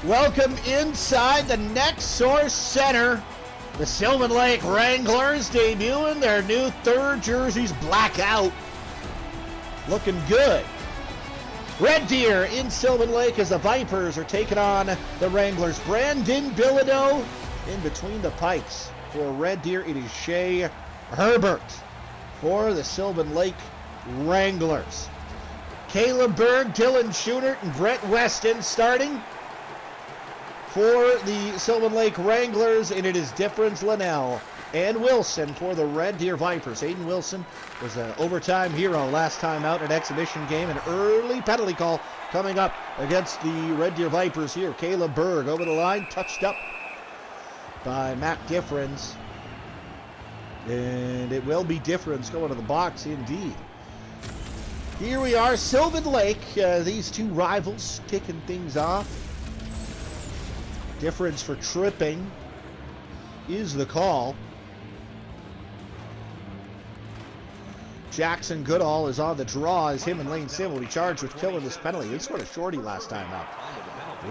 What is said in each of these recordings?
Welcome inside the Next Source Center. The Sylvan Lake Wranglers debuting their new third jerseys, blackout. Looking good. Red Deer in Sylvan Lake as the Vipers are taking on the Wranglers. Brandon Bilodeau in between the pikes. For Red Deer, it is Shea Herbert. For the Sylvan Lake Wranglers, Caleb Berg, Dylan Schoenert, and Brett Weston starting. For the Sylvan Lake Wranglers, and it is Difference Linnell and Wilson for the Red Deer Vipers. Aiden Wilson was an overtime hero last time out in an exhibition game. An early penalty call coming up against the Red Deer Vipers here. Caleb Berg over the line, touched up by Matt Difference. And it will be Difference going to the box indeed. Here we are, Sylvan Lake. These two rivals kicking things off. Difference for tripping is the call. Jackson Goodall is on the draw as him and Lane Sim will be charged with killing this penalty. They scored a shorty last time out.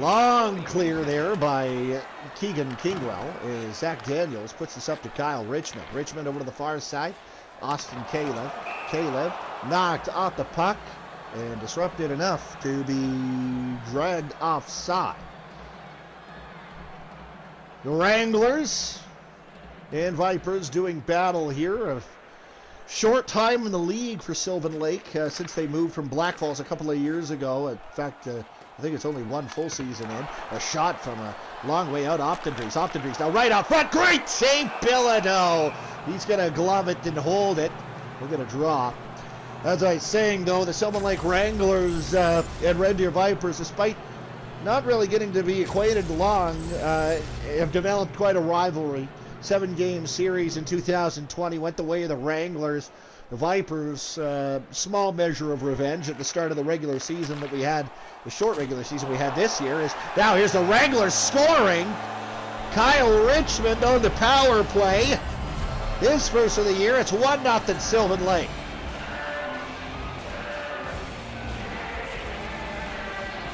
Long clear there by Keegan Kingwell as Zach Daniels puts this up to Kyle Richmond. Richmond over to the far side. Austin Caleb. Caleb knocked off the puck and disrupted enough to be dragged offside. The Wranglers and Vipers doing battle here. A short time in the league for Sylvan Lake since they moved from Black Falls a couple of years ago. In fact, I think it's only one full season in. A shot from a long way out. Optendries now right out front. Great save, Bilodeau. He's going to glove it and hold it. We're going to draw. As I was saying, though, the Sylvan Lake Wranglers and Red Deer Vipers, despite not really getting to be acquainted long, have developed quite a rivalry. 7-game series in 2020 went the way of the Wranglers. The Vipers, small measure of revenge at the start of the regular season that we had, the short regular season we had this year. Is now here's the Wranglers scoring. Kyle Richmond on the power play. His first of the year. It's 1-0 Sylvan Lake.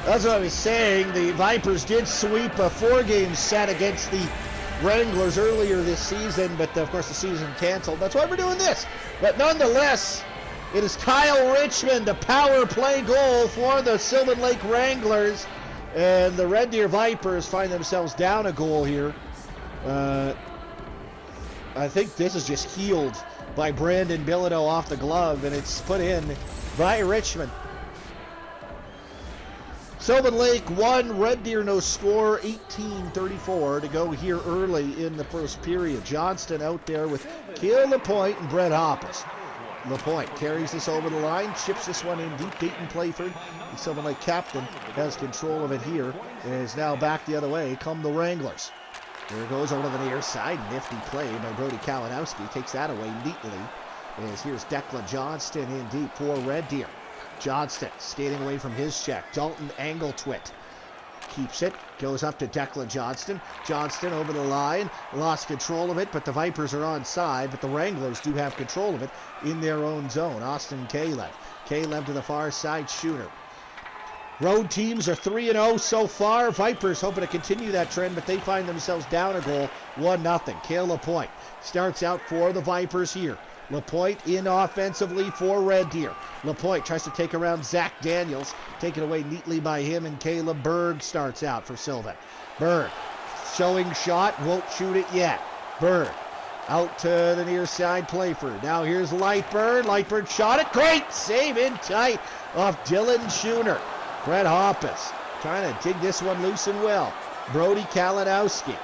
That's what I was saying. The Vipers did sweep a 4-game set against the Wranglers earlier this season, but of course the season canceled. That's why we're doing this. But nonetheless, it is Kyle Richmond, a power play goal for the Sylvan Lake Wranglers, and the Red Deer Vipers find themselves down a goal here. I think this is just healed by Brandon Bilodeau off the glove, and it's put in by Richmond. Sylvan Lake 1, Red Deer no score, 18:34 to go here early in the first period. Johnston out there with Keel Lapointe and Brett Hoppus. Lapointe carries this over the line, chips this one in deep. Dayton Playford, the Sylvan Lake captain, has control of it here, and is now back the other way. Come the Wranglers. There it goes over to the near side. Nifty play by Brody Kalinowski. Takes that away neatly. As here's Declan Johnston in deep for Red Deer. Johnston skating away from his check. Dalton Angletwit keeps it. Goes up to Declan Johnston. Johnston over the line. Lost control of it, but the Vipers are onside. But the Wranglers do have control of it in their own zone. Austin Caleb. Caleb to the far side. Shooter. Road teams are 3-0 so far. Vipers hoping to continue that trend, but they find themselves down a goal. 1-0. Kale Lapointe starts out for the Vipers here. Lapointe in offensively for Red Deer. Lapointe tries to take around Zach Daniels. Taken away neatly by him, and Caleb Berg starts out for Sylvan. Berg showing shot, won't shoot it yet. Berg out to the near side, Playford. Now here's Lightburn. Lightburn shot it. Great save in tight off Dylan Schoenert. Brett Hoppus trying to dig this one loose and well. Brody Kalinowski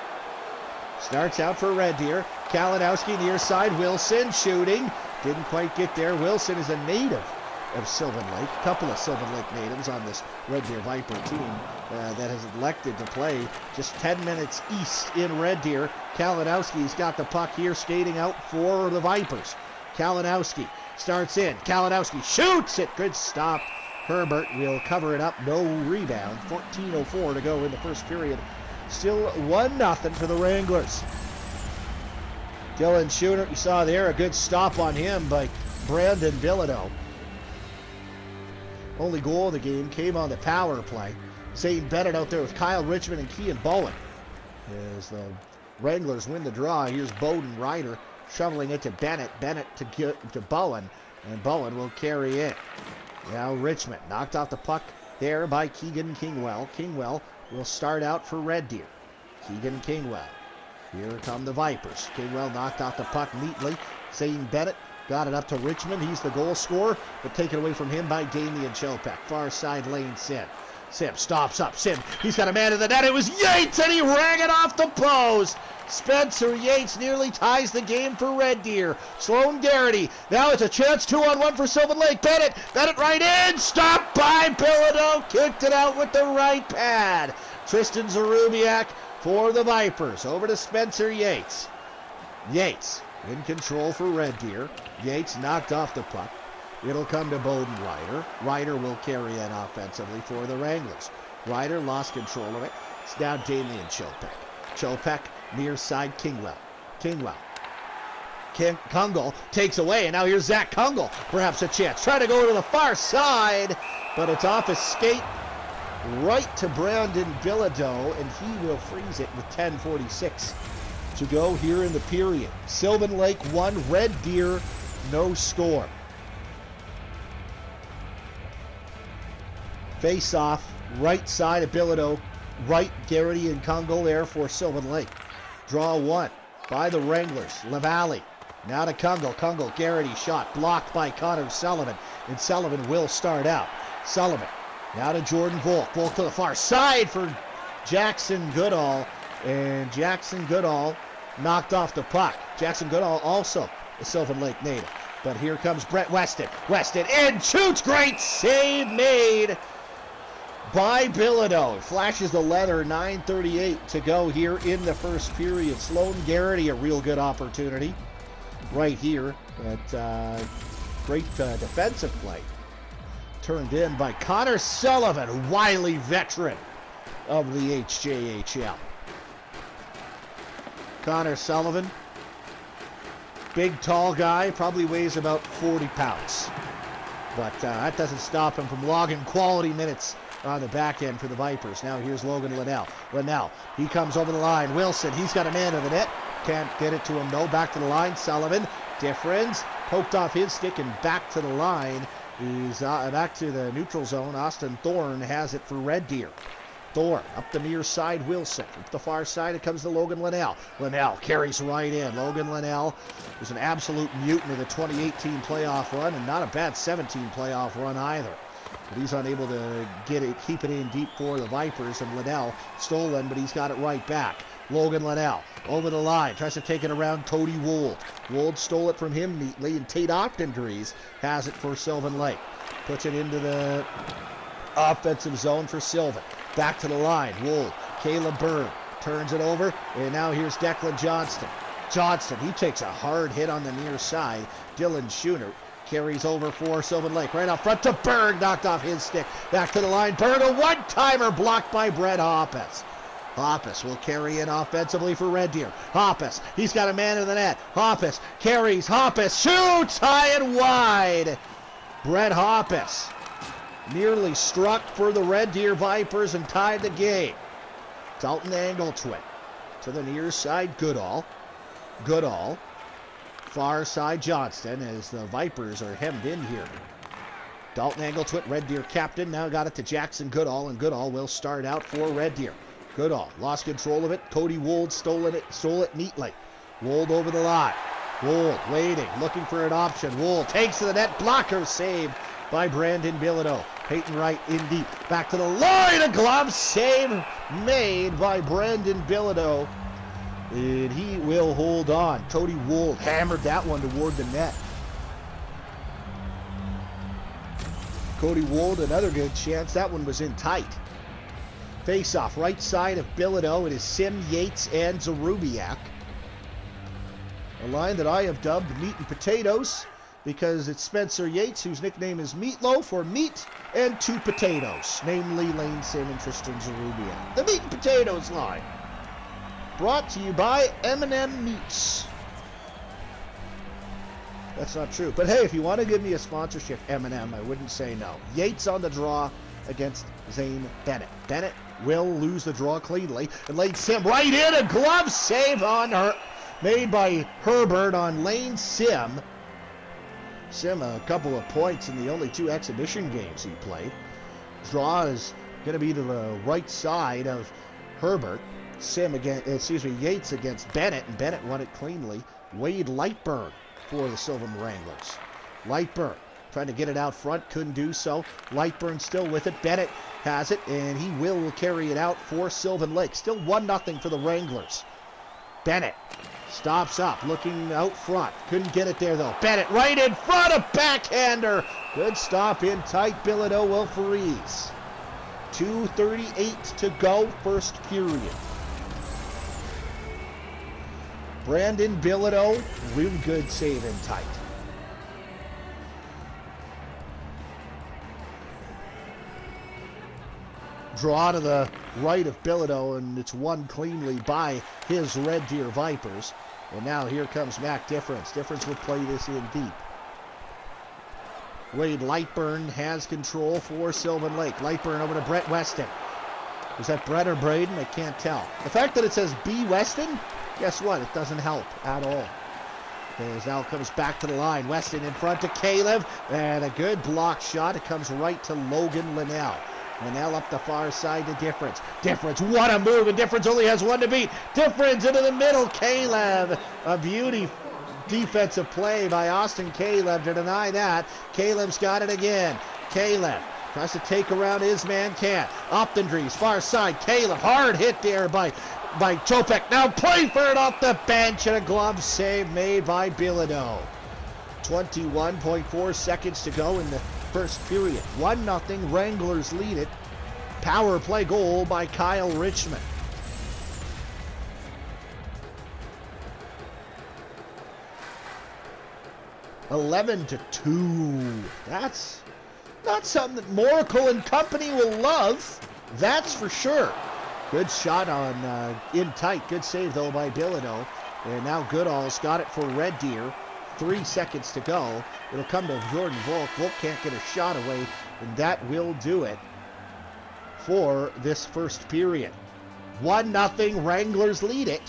starts out for Red Deer. Kalinowski near side. Wilson shooting. Didn't quite get there. Wilson is a native of Sylvan Lake. A couple of Sylvan Lake natives on this Red Deer Viper team that has elected to play just 10 minutes east in Red Deer. Kalinowski's got the puck here skating out for the Vipers. Kalinowski starts in. Kalinowski shoots it. Good stop. Herbert will cover it up. No rebound. 14:04 to go in the first period. Still 1-0 for the Wranglers. Dylan Schoenert, you saw there, a good stop on him by Brandon Bilodeau. Only goal of the game came on the power play. St. Bennett out there with Kyle Richmond and Kean Bowen. As the Wranglers win the draw, here's Bowden Ryder shoveling it to Bennett. Bennett to Bowen, and Bowen will carry it. Now Richmond knocked off the puck there by Keegan Kingwell. Kingwell will start out for Red Deer. Keegan Kingwell. Here come the Vipers. Kingwell knocked off the puck neatly. St. Bennett got it up to Richmond. He's the goal scorer, but taken away from him by Damian Chopek. Far side lane, Sim. Sim stops up. Sim, he's got a man in the net. It was Yates, and he rang it off the post. Spencer Yates nearly ties the game for Red Deer. Sloan Garrity. Now it's a chance 2-on-1 for Sylvan Lake. Bennett right in. Stopped by Bilodeau. Kicked it out with the right pad. Tristan Zarubiak for the Vipers. Over to Spencer Yates. Yates in control for Red Deer. Yates knocked off the puck. It'll come to Bowden Ryder. Ryder will carry it offensively for the Wranglers. Ryder lost control of it. It's now Damian Chopek. Chopek near side Kingwell. Kungle takes away, and now here's Zach Kungle. Perhaps a chance. Try to go to the far side, but it's off his skate right to Brandon Bilodeau, and he will freeze it with 10:46 to go here in the period. Sylvan Lake 1, Red Deer no score. Face off, right side of Bilodeau, right Garrity and Kungle there for Sylvan Lake. Draw one by the Wranglers. LaValle now to Kungle. Kungle, Garrity shot blocked by Connor Sullivan, and Sullivan will start out. Sullivan now to Jordan Volk. Volk to the far side for Jackson Goodall, and Jackson Goodall knocked off the puck. Jackson Goodall also a Sylvan Lake native. But here comes Brett Weston. Weston in, shoots, great save made by Bilodeau. Flashes the leather, 9:38 to go here in the first period. Sloan Garrity, a real good opportunity right here. But great defensive play. Turned in by Connor Sullivan, wily veteran of the HJHL. Connor Sullivan, big tall guy, probably weighs about 40 pounds. But that doesn't stop him from logging quality minutes on the back end for the Vipers. Now here's Logan Linnell. Linnell, he comes over the line. Wilson, he's got a man in the net. Can't get it to him, though. Back to the line. Sullivan, difference. Poked off his stick and back to the line. He's back to the neutral zone. Austin Thorne has it for Red Deer. Thorne up the near side. Wilson. Up the far side, it comes to Logan Linnell. Linnell carries right in. Logan Linnell is an absolute mutant of the 2018 playoff run, and not a bad 17 playoff run either. But he's unable to get it, keep it in deep for the Vipers, and Linnell stolen, but he's got it right back. Logan Linnell over the line, tries to take it around Cody Wold. Wold stole it from him neatly, and Tate Optendries has it for Sylvan Lake. Puts it into the offensive zone for Sylvan. Back to the line, Wold, Caleb Byrne turns it over, and now here's Declan Johnston. Johnston, he takes a hard hit on the near side. Dylan Schooner carries over for Sylvan Lake. Right out front to Berg, knocked off his stick. Back to the line, Berg, a one-timer blocked by Brett Hoppus. Hoppus will carry in offensively for Red Deer. Hoppus, he's got a man in the net. Hoppus carries, Hoppus shoots high and wide. Brett Hoppus nearly struck for the Red Deer Vipers and tied the game. Dalton Angletwit to the near side, Goodall. Far side Johnston as the Vipers are hemmed in here. Dalton Angletwit, Red Deer captain, now got it to Jackson Goodall, and Goodall will start out for Red Deer. Goodall lost control of it. Cody Wold stole it neatly. Wold over the line. Wold waiting, looking for an option. Wold takes to the net, blocker saved by Brandon Bilodeau. Peyton Wright in deep, back to the line, a glove save made by Brandon Bilodeau. And he will hold on. Cody Wold hammered that one toward the net. Cody Wold, another good chance. That one was in tight. Face-off, right side of Bilodeau. It is Sim, Yates, and Zarubiak. A line that I have dubbed Meat and Potatoes because it's Spencer Yates, whose nickname is Meatloaf, or Meat and Two Potatoes, namely Lane Sim and Tristan Zarubiak. The Meat and Potatoes line. Brought to you by M&M Meats. That's not true. But hey, if you want to give me a sponsorship, M&M, I wouldn't say no. Yates on the draw against Zane Bennett. Bennett will lose the draw cleanly. And Lane Sim right in, a glove save on her, made by Herbert on Lane Sim. Sim a couple of points in the only 2 exhibition games he played. Draw is going to be to the right side of Herbert. Yates against Bennett, and Bennett won it cleanly. Wade Lightburn for the Sylvan Wranglers. Lightburn trying to get it out front, couldn't do so. Lightburn still with it. Bennett has it, and he will carry it out for Sylvan Lake. Still 1-0 for the Wranglers. Bennett stops up, looking out front. Couldn't get it there, though. Bennett right in front, a backhander. Good stop in tight. Bilodeau will freeze. 2:38 to go, first period. Brandon Bilodeau, real good save in tight. Draw to the right of Bilodeau, and it's won cleanly by his Red Deer Vipers. And now here comes Mac Difference. Difference will play this in deep. Wade Lightburn has control for Sylvan Lake. Lightburn over to Brett Weston. Is that Brett or Braden? I can't tell. The fact that it says B. Weston, guess what? It doesn't help at all. As now comes back to the line. Weston in front to Caleb. And a good block shot. It comes right to Logan Linnell. Linnell up the far side to Difference. Difference, what a move. And Difference only has one to beat. Difference into the middle. Caleb, a beauty. Defensive play by Austin Caleb to deny that. Caleb's got it again. Caleb tries to take around his man, can't. Optendries, far side. Caleb, hard hit there by Chopek. Now Playford off the bench, and a glove save made by Bilodeau. 21.4 seconds to go in the first period. 1-0, Wranglers lead it. Power play goal by Kyle Richmond. (11-2). That's not something that Moracle and company will love. That's for sure. Good shot on in tight. Good save, though, by Bilodeau. And now Goodall's got it for Red Deer. 3 seconds to go. It'll come to Jordan Volk. Volk can't get a shot away, and that will do it for this first period. 1-0, Wranglers lead it.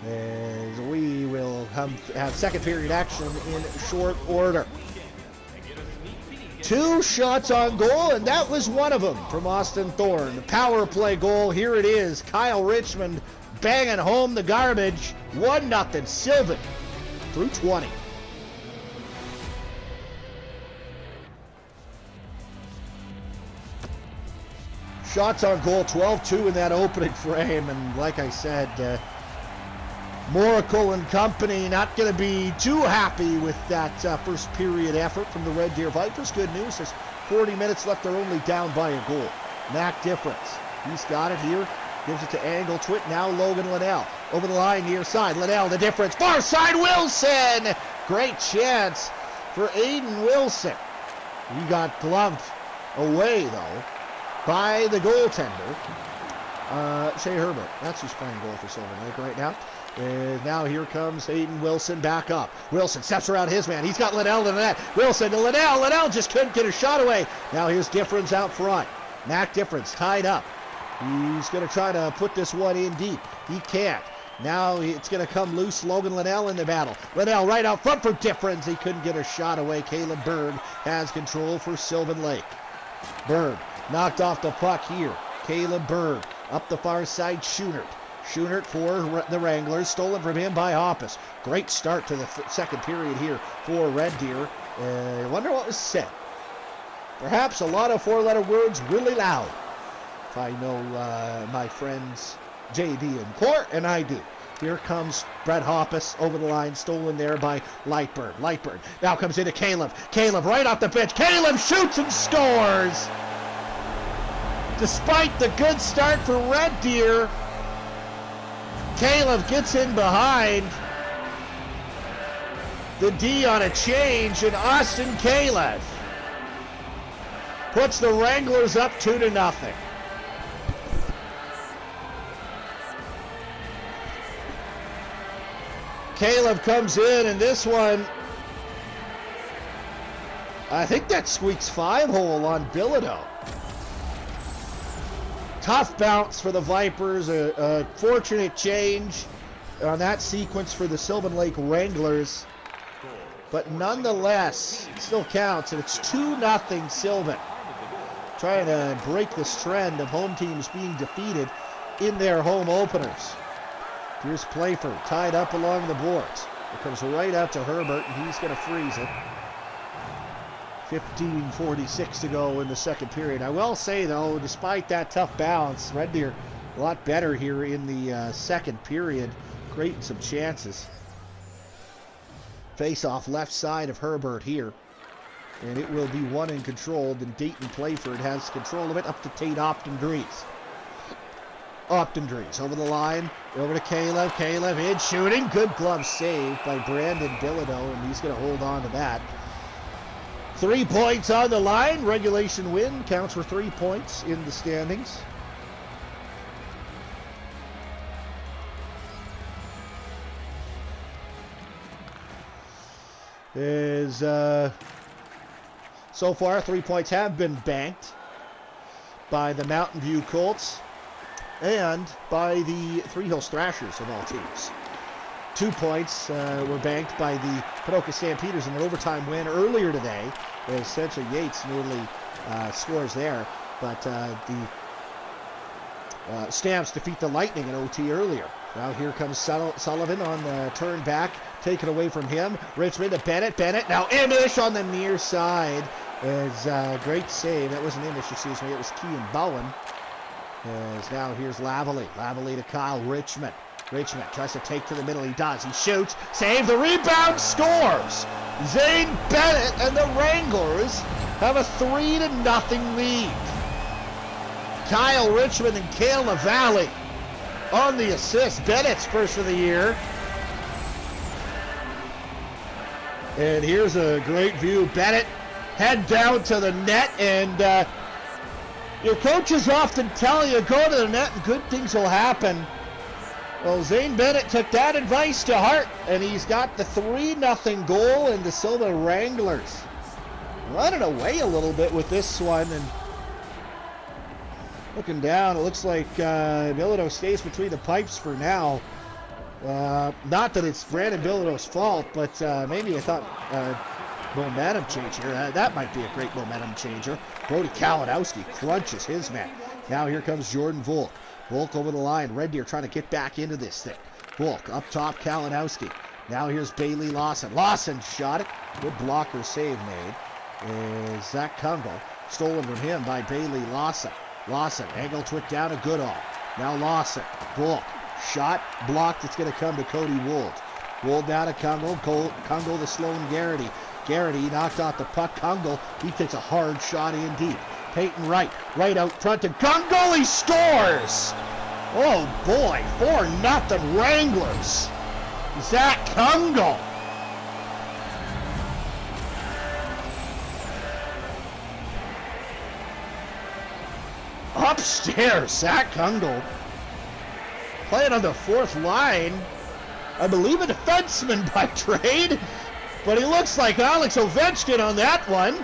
As we will have second period action in short order. 2 shots on goal, and that was one of them from Austin Thorne. The power play goal, here it is. Kyle Richmond banging home the garbage. 1-0, Sylvan through 20. Shots on goal, 12-2 in that opening frame, and like I said, Moracle and company not going to be too happy with that first period effort from the Red Deer Vipers. Good news, there's 40 minutes left. They're only down by a goal. Mac Difference, he's got it here. Gives it to Angle Twit. Now Logan Linnell over the line near side. Linnell, the Difference. Far side, Wilson. Great chance for Aiden Wilson. He got gloved away, though, by the goaltender, Shea Herbert. That's who's playing goal for Sylvan Lake right now. And now here comes Aiden Wilson back up. Wilson steps around his man. He's got Linnell in the net. Wilson to Linnell. Linnell just couldn't get a shot away. Now here's Difference out front. Mac Difference tied up. He's going to try to put this one in deep. He can't. Now it's going to come loose. Logan Linnell in the battle. Linnell right out front for Difference. He couldn't get a shot away. Caleb Berg has control for Sylvan Lake. Berg knocked off the puck here. Caleb Berg up the far side. Schoonert for the Wranglers. Stolen from him by Hoppus. Great start to the second period here for Red Deer. I wonder what was said. Perhaps a lot of four-letter words really loud. If I know my friends JD and Court, and I do. Here comes Brett Hoppus over the line, stolen there by Lightburn. Lightburn now comes into Caleb. Caleb right off the bench. Caleb shoots and scores! Despite the good start for Red Deer, Caleb gets in behind the D on a change, and Austin Caleb puts the Wranglers up 2-0. Caleb comes in, and this one, I think that squeaks 5-hole on Bilodeau. Tough bounce for the Vipers. A fortunate change on that sequence for the Sylvan Lake Wranglers. But nonetheless, it still counts, and it's 2-0 Sylvan. Trying to break this trend of home teams being defeated in their home openers. Here's Playford, tied up along the boards. It comes right out to Herbert, and he's going to freeze it. 15:46 to go in the second period. I will say, though, despite that tough bounce, Red Deer a lot better here in the second period, creating some chances. Face off left side of Herbert here, and it will be one in control. Then Dayton Playford has control of it up to Tate Optendries. Optendries over the line, over to Caleb. Caleb in shooting, good glove save by Brandon Bilodeau, and he's going to hold on to that. 3 points on the line. Regulation win counts for 3 points in the standings. So far 3 points have been banked by the Mountain View Colts and by the Three Hills Thrashers of all teams. 2 points were banked by the Panoka Stampeders in an overtime win earlier today, as Central Yates nearly scores there. But the Stamps defeat the Lightning in OT earlier. Now here comes Sullivan on the turn back, taken away from him. Richmond to Bennett. Bennett now Imish on the near side. It's a great save. That wasn't Imish, excuse me. It was Kean Bowen. As now here's Lavalley. Lavalley to Kyle Richmond. Richmond tries to take to the middle. He does. He shoots. Save the rebound. Scores. Zane Bennett and the Wranglers have a 3-0 lead. Kyle Richmond and Cale Lavalley on the assist. Bennett's first of the year. And here's a great view. Bennett head down to the net, and your coaches often tell you, go to the net and good things will happen. Well, Zane Bennett took that advice to heart, and he's got the 3-0 goal, and the Sylvan Wranglers running away a little bit with this one. And looking down, it looks like Bilodeau stays between the pipes for now. Not that it's Brandon Bilodeau's fault, but maybe I thought momentum change here. That might be a great momentum changer. Brody Kalinowski crunches his man. Now here comes Jordan Volk. Volk over the line. Red Deer trying to get back into this thing. Volk up top, Kalinowski. Now here's Bailey Lawson. Lawson shot it. Good blocker save made. Is Zach Kungle. Stolen from him by Bailey Lawson. Lawson, angle twit down to Goodall. Now Lawson. Volk. Shot blocked. It's going to come to Cody Wold. Wold down to Kungle. Kungle to Sloan Garrity. Garrity knocked off the puck. Kungle, he takes a hard shot in deep. Peyton Wright out front to Kungle. He scores! Oh boy, 4-0 Wranglers. Zach Kungle. Upstairs, Zach Kungle. Playing on the fourth line. I believe a defenseman by trade, but he looks like Alex Ovechkin on that one.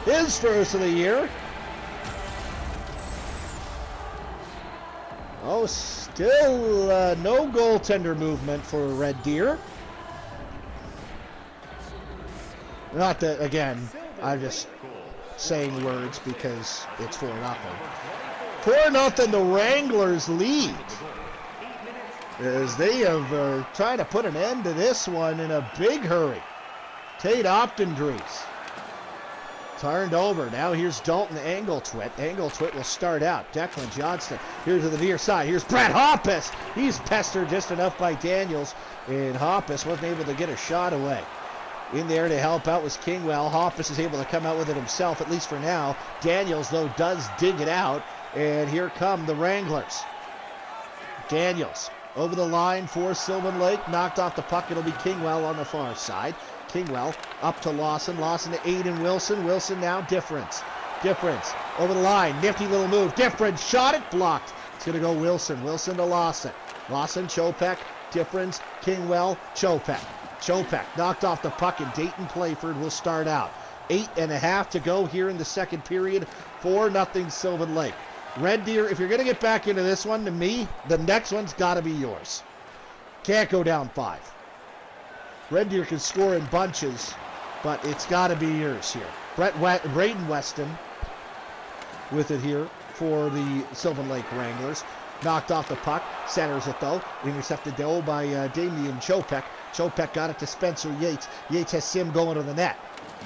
His first of the year. Oh, still no goaltender movement for Red Deer. Not that, again, I'm just saying words because it's 4-0. 4-0 the Wranglers lead, as they have tried to put an end to this one in a big hurry. Tate Optendries turned over. Now here's Dalton Angletwit. Angletwit will start out. Declan Johnston here to the near side. Here's Brett Hoppus. He's pestered just enough by Daniels, and Hoppus wasn't able to get a shot away. In there to help out was Kingwell. Hoppus is able to come out with it himself, at least for now. Daniels, though, does dig it out, and here come the Wranglers. Daniels over the line for Sylvan Lake. Knocked off the puck. It'll be Kingwell on the far side. Kingwell up to Lawson. Lawson to Aiden Wilson. Wilson now Difference. Over the line. Nifty little move. Difference. Shot it. Blocked. It's going to go Wilson. Wilson to Lawson. Lawson, Chopek. Difference. Kingwell. Chopek knocked off the puck, and Dayton Playford will start out. 8.5 to go here in the second period. 4-0 Sylvan Lake. Red Deer, if you're going to get back into this one, to me, the next one's got to be yours. Can't go down 5. Red Deer can score in bunches, but it's got to be yours here. Braden Weston with it here for the Sylvan Lake Wranglers. Knocked off the puck, centers it though. Intercepted though by Damian Chopek. Chopek got it to Spencer Yates. Yates has Sim going to the net.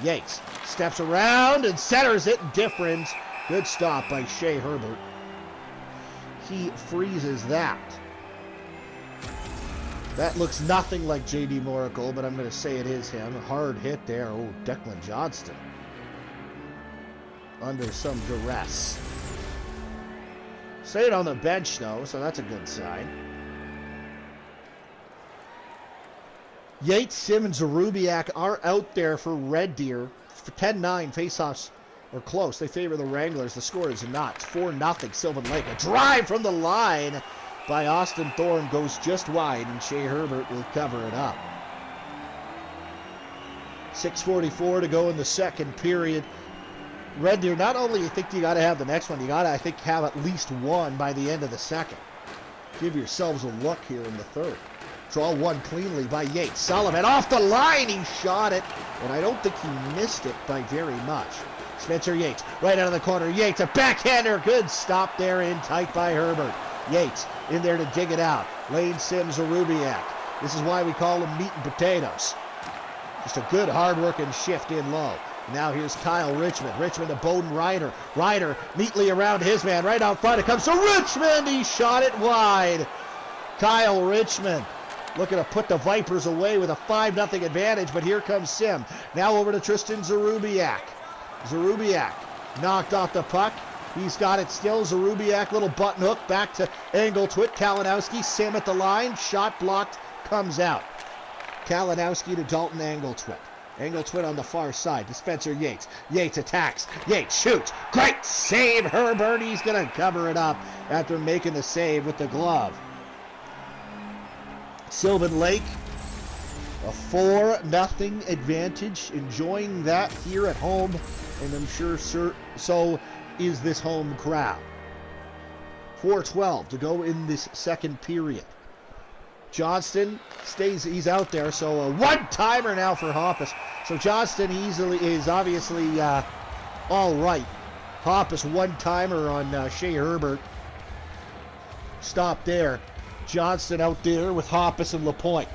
Yates steps around and centers it. Difference. Good stop by Shea Herbert. He freezes that. That looks nothing like J.D. Moracle, but I'm going to say it is him. Hard hit there. Oh, Declan Johnston. Under some duress. Stayed on the bench, though, so that's a good sign. Yates, Simmons, and Zarubiak are out there for Red Deer. For 10-9, faceoffs are close. They favor the Wranglers. The score is not. It's 4-0 Sylvan Lake. A drive from the line by Austin Thorne goes just wide, and Shea Herbert will cover it up. 6:44 to go in the second period. Red Deer, not only you think you got to have the next one, you got to, I think, have at least one by the end of the second. Give yourselves a look here in the third. Draw one cleanly by Yates. Sullivan off the line, he shot it, and I don't think he missed it by very much. Spencer Yates, right out of the corner. Yates, a backhander, good stop there in tight by Herbert. Yates in there to dig it out. Lane Sims, Zarubiak. This is why we call them meat and potatoes. Just a good hard-working shift in low. Now here's Kyle Richmond. Richmond to Bowden Ryder. Ryder neatly around his man. Right out front. It comes to Richmond. He shot it wide. Kyle Richmond looking to put the Vipers away with a 5-0 advantage. But here comes Sim. Now over to Tristan Zarubiak. Zarubiak knocked off the puck. He's got it still. Zarubiak, little button hook. Back to Engeltwit. Kalinowski. Sim at the line. Shot blocked. Comes out. Kalinowski to Dalton Engeltwit. Engeltwit on the far side to Spencer Yates. Yates attacks. Yates shoots. Great save, Herbert. He's going to cover it up after making the save with the glove. Sylvan Lake, a 4-0 advantage. Enjoying that here at home, and I'm sure so is this home crowd. 4:12 to go in this second period. Johnston stays, he's out there, so a one-timer now for Hoppus. So Johnston is obviously all right. Hoppus one-timer on Shea Herbert. Stop there. Johnston out there with Hoppus and LaPointe.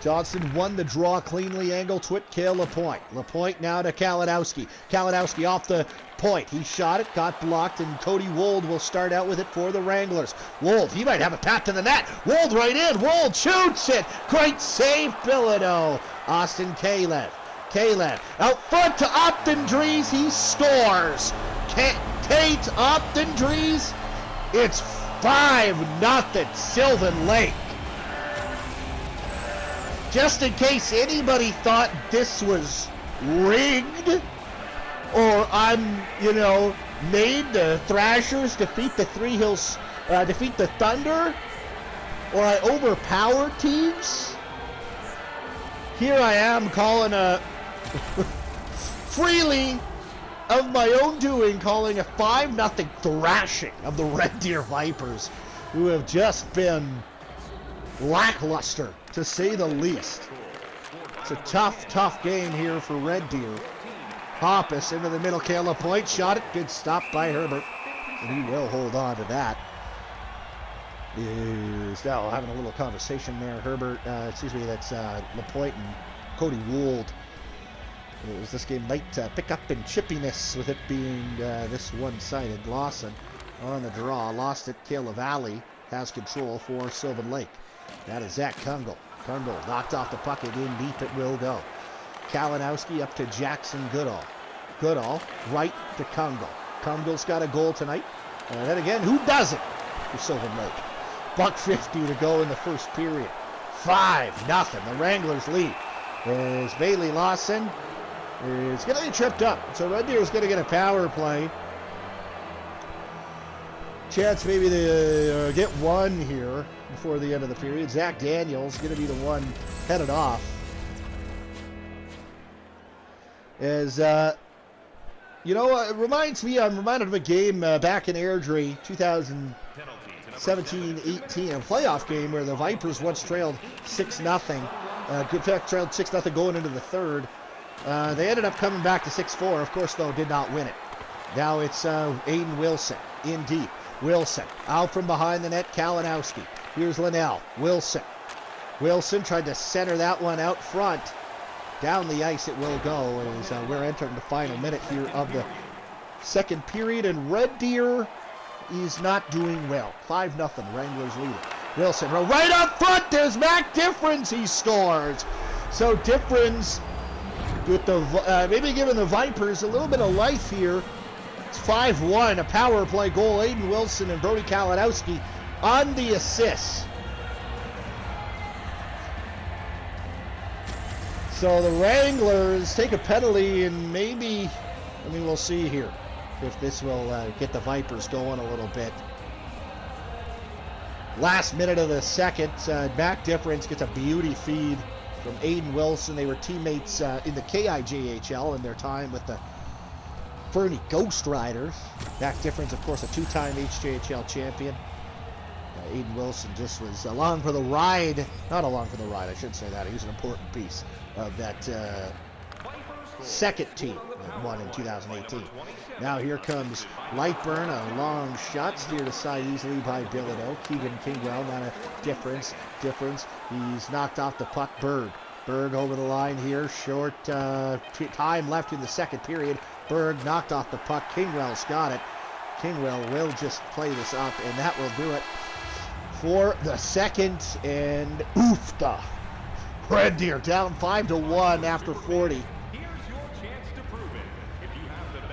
Johnston won the draw cleanly. Engeltwit, Cale LaPointe. LaPointe now to Kalinowski. Kalinowski off the point. He shot it, got blocked, and Cody Wold will start out with it for the Wranglers. Wold, he might have a path to the net. Wold right in. Wold shoots it. Great save, Bilodeau. Austin Kalev. Kalev out front to Optendries. He scores. Tate Optendries. It's 5-0 Sylvan Lake. Just in case anybody thought this was rigged, or made the Thrashers defeat the defeat the Thunder, or I overpower teams. Here I am calling a freely of my own doing, calling a 5-0 thrashing of the Red Deer Vipers, who have just been lackluster, to say the least. It's a tough game here for Red Deer. Hoppus into the middle, Cale LaPointe shot it. Good stop by Herbert, and he will hold on to that. Is now having a little conversation there. That's LaPointe and Cody Wold. This game might pick up in chippiness with it being this one-sided. Lawson on the draw, lost it. Cale LaValle has control for Sylvan Lake. That is Zach Kungle. Kungle knocked off the puck and in deep it will go. Kalinowski up to Jackson Goodall. Goodall right to Kungle. Kungle's got a goal tonight. And then again, who doesn't for Sylvan Lake? $1.50 to go in the first period. 5-0. The Wranglers lead. As Bailey Lawson is going to be tripped up. So Red Deer is going to get a power play. Chance maybe to get one here before the end of the period. Zach Daniels going to be the one headed off. As, you know, it reminds me, I'm reminded of a game back in Airdrie, 2017-18, a playoff game where the Vipers once trailed 6-0. Good fact, trailed 6-0 going into the third. They ended up coming back to 6-4. Of course, though, did not win it. Now it's Aiden Wilson in deep. Wilson out from behind the net. Kalinowski. Here's Linnell. Wilson. Wilson tried to center that one out front. Down the ice it will go as we're entering the final minute here of the second period. And Red Deer is not doing well. 5-0. Wranglers leading. Wilson right up front. There's Mac Difference. He scores. So Difference with the maybe giving the Vipers a little bit of life here. It's 5-1, a power play goal. Aiden Wilson and Brody Kalinowski on the assists. So the Wranglers take a penalty, and maybe, I mean, we'll see here if this will get the Vipers going a little bit. Last minute of the second, Mac Difference gets a beauty feed from Aiden Wilson. They were teammates in the HJHL in their time with the Fernie Ghost Riders. Mac Difference, of course, a two-time HJHL champion. Aiden Wilson just was along for the ride. Not along for the ride, I shouldn't say that. He was an important piece of that second team that won in 2018. Now here comes Lightburn, a long shot steered aside easily by Bilodeau. Keegan Kingwell, not a difference. He's knocked off the puck. Berg over the line here. Short time left in the second period. Berg knocked off the puck. Kingwell's got it. Kingwell will just play this up, and that will do it for the second. And oofta. Red Deer down 5-1 after 40.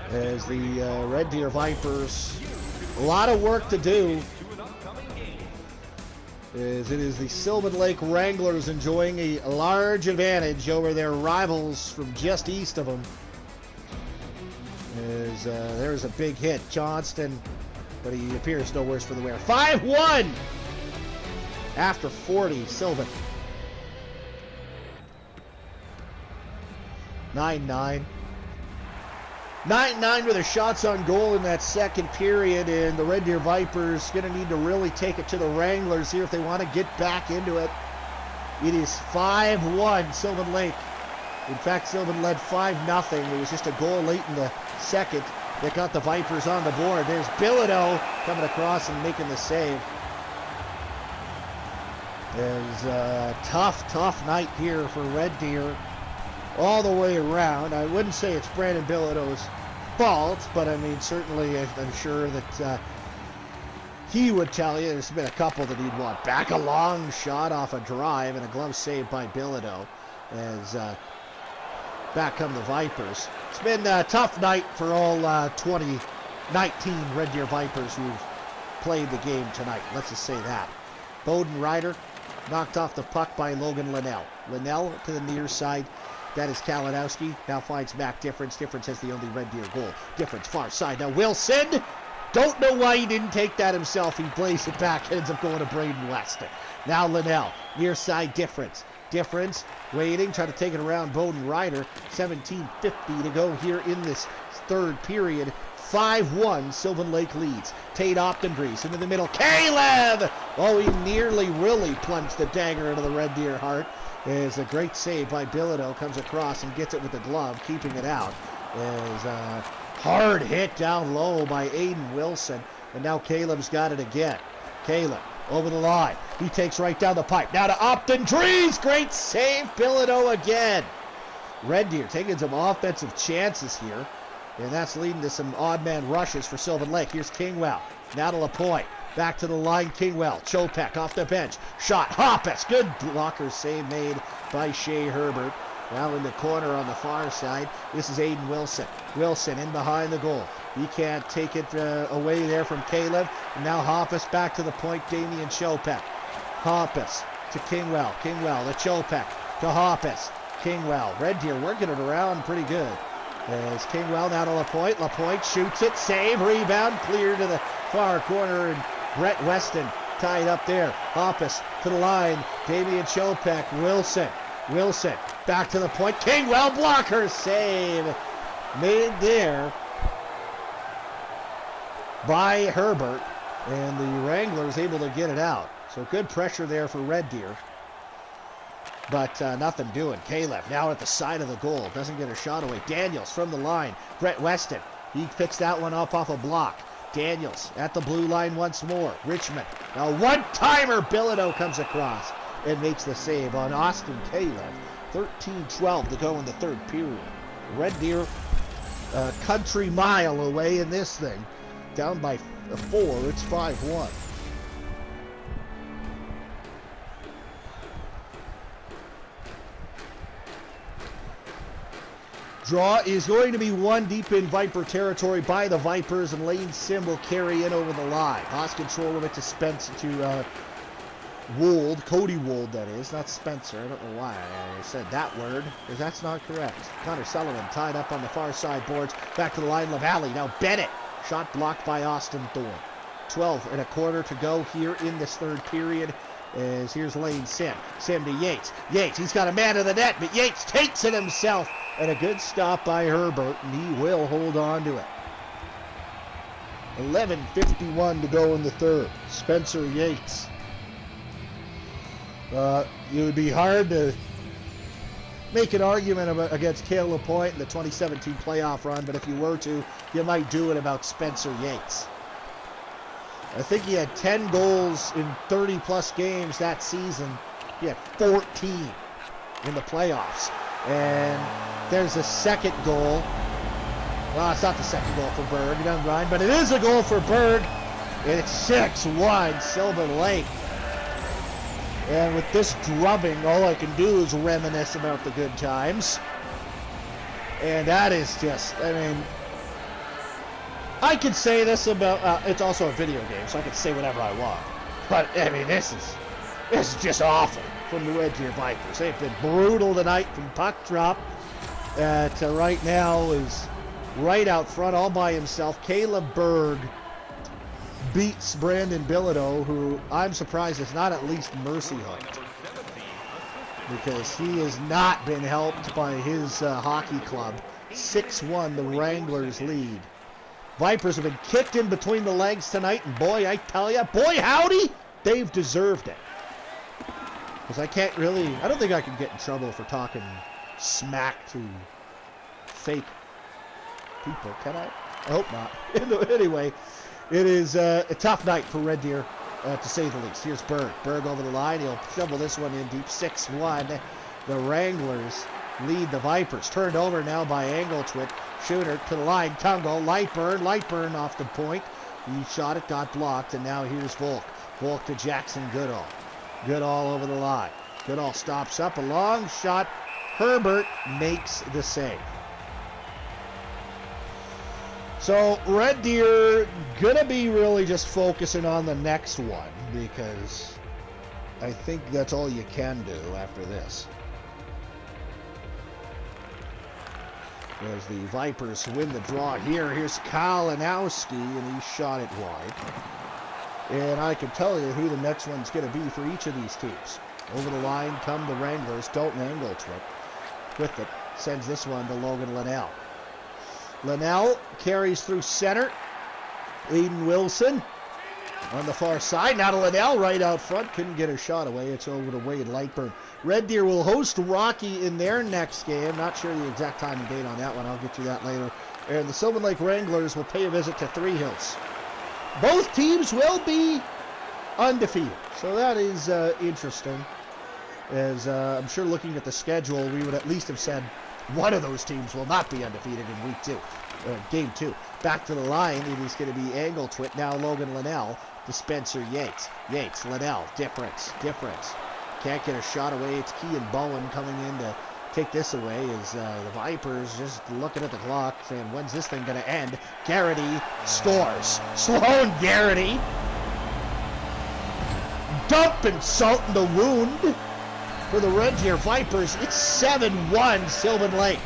As the Red Deer Vipers, a lot of work to do. As it is the Sylvan Lake Wranglers enjoying a large advantage over their rivals from just east of them. As there's a big hit, Johnston, but he appears no worse for the wear. 5-1 after 40, Sylvan. 9-9. 9-9 with the shots on goal in that second period, and the Red Deer Vipers going to need to really take it to the Wranglers here if they want to get back into it. It is 5-1, Sylvan Lake. In fact, Sylvan led 5-0. It was just a goal late in the second that got the Vipers on the board. There's Bilodeau coming across and making the save. There's a tough night here for Red Deer all the way around. I wouldn't say it's Brandon Bilodeau's fault, but I mean, certainly I'm sure that he would tell you there's been a couple that he'd want back. A long shot off a drive and a glove save by Bilodeau as back come the Vipers. It's been a tough night for all 2019 Red Deer Vipers who've played the game tonight. Let's just say that. Bowden Ryder knocked off the puck by Logan Linnell. Linnell to the near side. That is Kalinowski. Now finds Mac Difference. Difference has the only Red Deer goal. Difference far side. Now Wilson. Don't know why he didn't take that himself. He plays it back. Ends up going to Braden Weston. Now Linnell. Near side Difference. Difference waiting. Trying to take it around Bowden Ryder. 17:50 to go here in this third period. 5-1, Sylvan Lake leads. Tate Optenbreeze into the middle. Caleb! Oh, he nearly really plunged the dagger into the Red Deer heart. Is a great save by Bilodeau. Comes across and gets it with the glove, keeping it out. Is a hard hit down low by Aiden Wilson. And now Caleb's got it again. Caleb over the line. He takes right down the pipe. Now to Optenbreeze. Great save, Bilodeau again. Red Deer taking some offensive chances here. And that's leading to some odd man rushes for Sylvan Lake. Here's Kingwell. Now to LaPointe. Back to the line, Kingwell. Chopek off the bench. Shot. Hoppus. Good blocker save made by Shea Herbert. Now in the corner on the far side. This is Aiden Wilson. Wilson in behind the goal. He can't take it away there from Caleb. And now Hoppus back to the point. Damian Chopek. Hoppus to Kingwell. Kingwell to Chopek. To Hoppus. Kingwell. Red Deer working it around pretty good. As Kingwell now to LaPointe. LaPointe shoots it. Save. Rebound. Clear to the far corner. And Brett Weston tied up there. Hoppus to the line. Damian Chopek. Wilson Back to the point. Kingwell blocker save. Made there by Herbert. And the Wranglers able to get it out. So good pressure there for Red Deer. But nothing doing. Caleb now at the side of the goal. Doesn't get a shot away. Daniels from the line. Brett Weston. He picks that one up off a block. Daniels at the blue line once more. Richmond. Now one-timer. Bilodeau comes across and makes the save on Austin Caleb. 13-12 to go in the third period. Red Deer a country mile away in this thing. Down by 4. It's 5-1. Draw is going to be one deep in Viper territory by the Vipers, and Lane Sim will carry in over the line. Lost control of it to Spencer, to Wold, Cody Wold that is, not Spencer. I don't know why I said that word, because that's not correct. Connor Sullivan tied up on the far side boards. Back to the line, LaValle. Now Bennett, shot blocked by Austin Thorne. 12 and a quarter to go here in this third period. As here's Lane Sim. Sim to Yates. Yates, he's got a man of the net, but Yates takes it himself. And a good stop by Herbert, and he will hold on to it. 11:51 to go in the third. Spencer Yates. It would be hard to make an argument against Caleb Point in the 2017 playoff run, but if you were to, you might do it about Spencer Yates. I think he had 10 goals in 30-plus games that season. He had 14 in the playoffs. And there's a second goal. Well, it's not the second goal for Berg. He doesn't run, but it is a goal for Berg. And it's 6-1, Sylvan Lake. And with this drubbing, all I can do is reminisce about the good times. And that is just, I mean, I could say this about, it's also a video game, so I can say whatever I want. But, I mean, this is just awful from the Red Deer Vipers. They've been brutal tonight from puck drop. Right now is right out front all by himself. Caleb Berg beats Brandon Bilodeau, who I'm surprised is not at least mercy hooked, because he has not been helped by his hockey club. 6-1, the Wranglers lead. Vipers have been kicked in between the legs tonight, and boy, I tell you, boy howdy, they've deserved it. Because I don't think I can get in trouble for talking smack to fake people, can I? I hope not. Anyway, it is a tough night for Red Deer, to say the least. Here's Berg. Berg over the line. He'll shovel this one in deep. 6-1. The Wranglers lead the Vipers. Turned over now by Angletwit. Shooter to the line. Tungo. Lightburn off the point. He shot it, got blocked, and now here's Volk. Volk to Jackson Goodall. Goodall over the line. Goodall stops up. A long shot. Herbert makes the save. So Red Deer gonna be really just focusing on the next one, because I think that's all you can do after this. As the Vipers win the draw here. Here's Kalinowski, and he shot it wide. And I can tell you who the next one's going to be for each of these teams. Over the line come the Wranglers. Dalton Angletwit with it. Sends this one to Logan Linnell. Linnell carries through center. Aiden Wilson on the far side. Now to Linnell right out front. Couldn't get a shot away. It's over to Wade Lightburn. Red Deer will host Rocky in their next game. Not sure the exact time and date on that one. I'll get you that later. And the Sylvan Lake Wranglers will pay a visit to Three Hills. Both teams will be undefeated. So that is interesting. As I'm sure looking at the schedule, we would at least have said one of those teams will not be undefeated in week 2, game 2. Back to the line, it is going to be Angletwit, now Logan Linnell to Spencer Yates. Yates, Linnell, difference. Can't get a shot away. It's Kean Bowen coming in to take this away as the Vipers just looking at the clock saying, when's this thing going to end? Garrity scores. Sloan Garrity dumping salt in the wound for the Red Deer Vipers. It's 7-1 Sylvan Lake.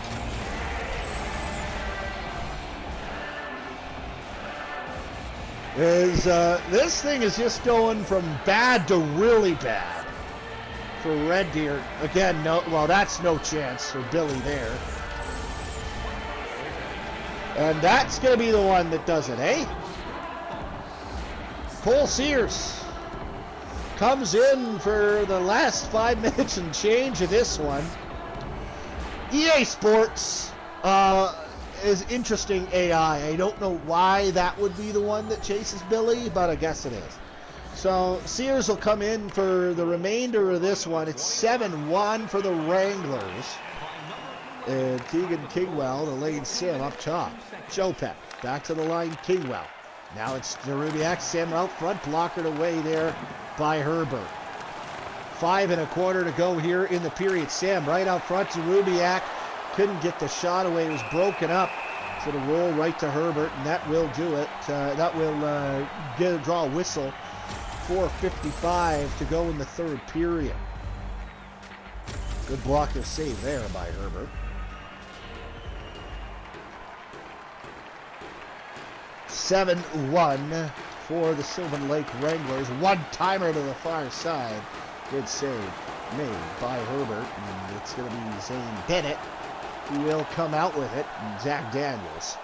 This thing is just going from bad to really bad for Red Deer. Again, no, well, that's no chance for Billy there. And that's going to be the one that does it, eh? Cole Sears comes in for the last 5 minutes and change of this one. EA Sports is interesting AI. I don't know why that would be the one that chases Billy, but I guess it is. So Sears will come in for the remainder of this one. It's 7-1 for the Wranglers. And Keegan Kingwell, the lane sim up top. Chopek back to the line, Kingwell. Now it's Jarubiak, Sim out front, blockered away there by Herbert. 5 1/4 to go here in the period. Sam right out front to Rubiak. Couldn't get the shot away. It was broken up. So the roll right to Herbert, and that will do it. That will draw a whistle. 4:55 to go in the third period. Good blocker save there by Herbert. 7-1 for the Sylvan Lake Wranglers. One-timer to the far side. Good save made by Herbert, and it's going to be Zane Bennett who will come out with it. And Zach Daniels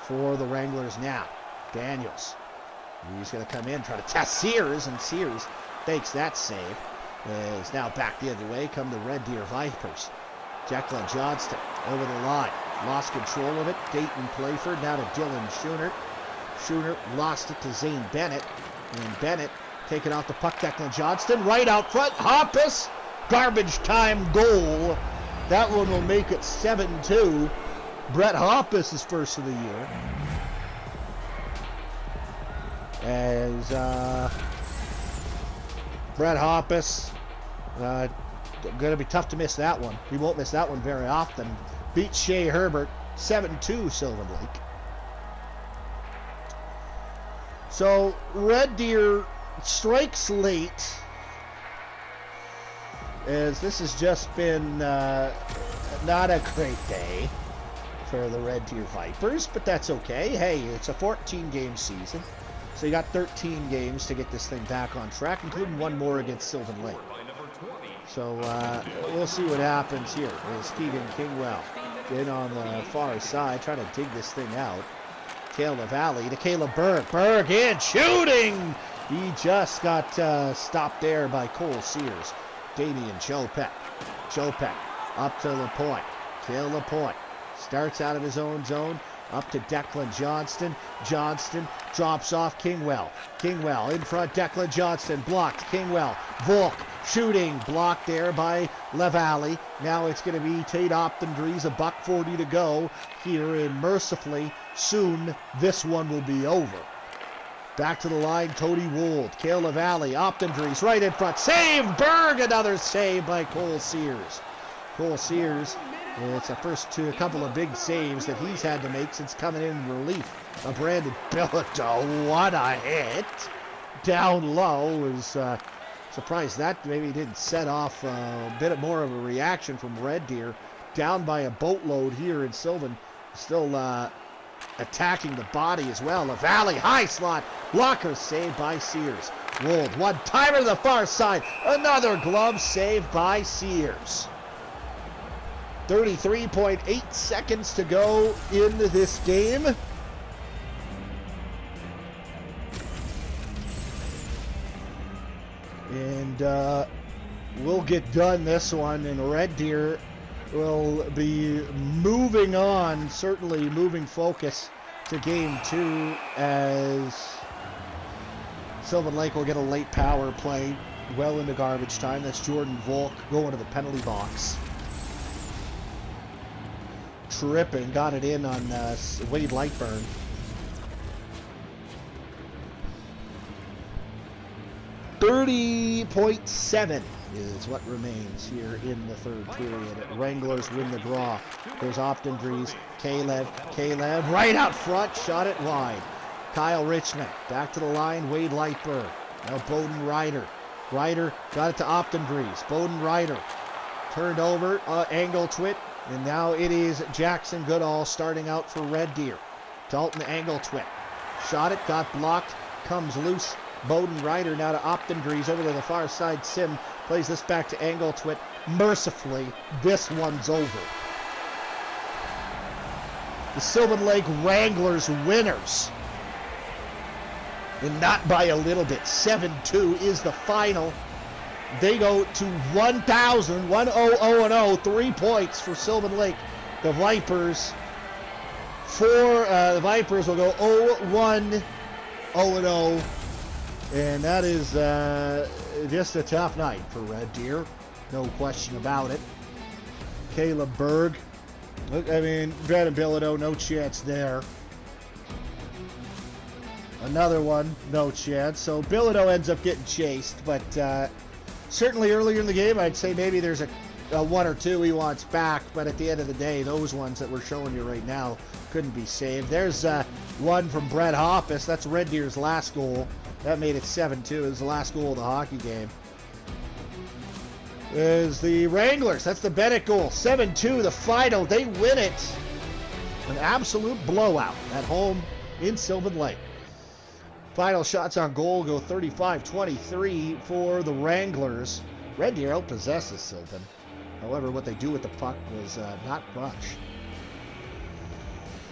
for the Wranglers now. Daniels. He's going to come in, try to test Sears, and Sears fakes that save. Is now back the other way. Come the Red Deer Vipers. Declan Johnston over the line. Lost control of it. Dayton Playford now to Dylan Schoonert. Schoonert lost it to Zane Bennett. And Bennett taking out the puck. Declan Johnston right out front. Hoppus. Garbage time goal. That one will make it 7-2. Brett Hoppus is first of the year. As Brett Hoppus, going to be tough to miss that one. He won't miss that one very often. Beats Shea Herbert, 7-2 Sylvan Lake. So Red Deer strikes late, as this has just been not a great day for the Red Deer Vipers, but that's okay. Hey, it's a 14-game season. So you got 13 games to get this thing back on track, including one more against Sylvan Lake. So we'll see what happens here. There's Keegan Kingwell in on the far side, trying to dig this thing out. Caleb Valley to Caleb Berg. Berg in, shooting! He just got stopped there by Cole Sears. Damian Chopek. Chopek up to LaPointe. Kill LaPointe. Starts out of his own zone. Up to Declan Johnston. Johnston drops off Kingwell. Kingwell in front. Declan Johnston blocked. Kingwell. Volk shooting. Blocked there by LaValle. Now it's going to be Tate Optendries. $1:40 to go here. And mercifully, soon this one will be over. Back to the line. Cody Wold. Kale LaValle. Optendries right in front. Save! Berg! Another save by Cole Sears. Cole Sears. It's the first a couple of big saves that he's had to make since coming in relief of Brandon Bilodeau. What a hit! Down low. Was surprised that maybe didn't set off a bit more of a reaction from Red Deer. Down by a boatload here in Sylvan. Still attacking the body as well. LaValle, high slot. Blocker saved by Sears. Wold, one-timer to the far side. Another glove save by Sears. 33.8 seconds to go into this game. And we'll get done this one, and Red Deer will be moving on, certainly moving focus to game 2, as Sylvan Lake will get a late power play well into garbage time. That's Jordan Volk going to the penalty box. Tripping, got it in on Wade Lightburn. $30.7 is what remains here in the third period. Wranglers win the draw. There's Optendries, Caleb right out front, shot it wide. Kyle Richmond back to the line, Wade Lightburn. Now Bowden Ryder. Ryder got it to Optendries. Bowden Ryder turned over, angle twit. And now it is Jackson Goodall starting out for Red Deer. Dalton angle twit. Shot it, got blocked, comes loose. Bowden Ryder now to Optendries over to the far side. Sim Plays this back to Engeltwit. Mercifully, this one's over. The Sylvan Lake Wranglers winners. And not by a little bit. 7-2 is the final. They go to 1,000, 3 points for Sylvan Lake. The Vipers, the Vipers will go 0-1, 0-0. And that is just a tough night for Red Deer. No question about it. Caleb Berg. Look, I mean, Brad and Bilodeau, no chance there. Another one, no chance. So Bilodeau ends up getting chased, but certainly earlier in the game, I'd say maybe there's a one or two he wants back, but at the end of the day, those ones that we're showing you right now couldn't be saved. There's one from Brett Hoppus. That's Red Deer's last goal. That made it 7-2. It was the last goal of the hockey game. Is the Wranglers. That's the Bennett goal. 7-2, the final. They win it. An absolute blowout at home in Sylvan Lake. Final shots on goal go 35-23 for the Wranglers. Red Deer outpossesses Sylvan. However, what they do with the puck was not much.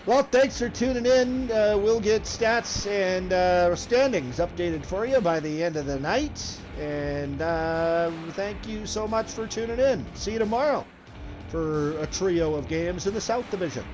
Well, thanks for tuning in. We'll get stats and standings updated for you by the end of the night. And thank you so much for tuning in. See you tomorrow for a trio of games in the South Division.